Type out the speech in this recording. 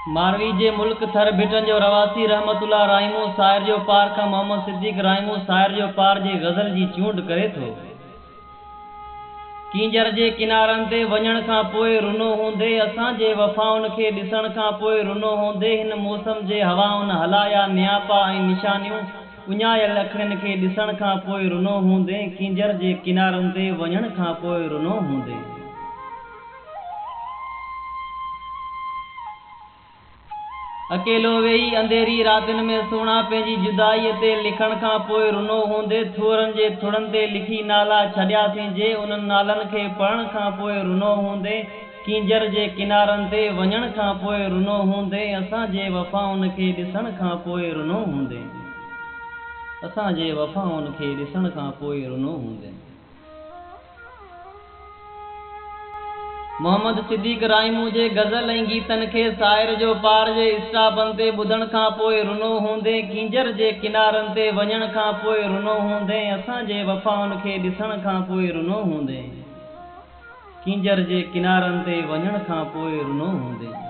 मारवी जे मुल्क थर भिटन जो रवासी रहमतुल्लाह राइमो शायर जो पार खां मोहम्मद सिद्दीक राइमो शायर जो पार जे गज़ल जी चूंड करे थो। कींजर जे किनारनि ते वञण खां पोइ रुनो हूंदे, असांजे वफ़ाउनि खे ॾिसण खां पोइ रुनो हूंदे, हिन मौसम जे हवाउनि हलाया नियापा ऐं निशानियूं उञायल अखियुनि खे ॾिसण खां पोइ रुनो हूंदे, कींजर जे किनारनि ते वञण खां पोइ रुनो हूंदे। अकेलो वेही अंधेरी रातिन में सोना पंहिंजी जुदाई ते लिखण खां पोइ रुनो हूंदे, थोरनि जे थुड़नि ते लिखी नाला छॾियासीं जे उन्हनि नालनि खे पढ़ण खां पोइ रुनो हूंदे, कींजर जे किनारनि ते वञण खां पोइ रुनो हूंदे, असांजे वफ़ाउनि खे ॾिसण खां पोइ रुनो हूंदे, असांजे वफ़ाउनि खे ॾिसण खां पोइ रुनो हूंदे। मोहम्मद सिद्दीक राइमू जे गज़ल ऐं गीतनि खे शायर जो पार जे स्टापनि ते ॿुधण खां पोइ रुनो हूंदे, कींजर जे किनारनि ते वञण खां पोइ रुनो हूंदे, असांजे वफ़ाउनि खे ॾिसण खां पोइ रुनो हूंदे, कींजर जे किनारनि ते वञण खां पोइ रुनो हूंदे।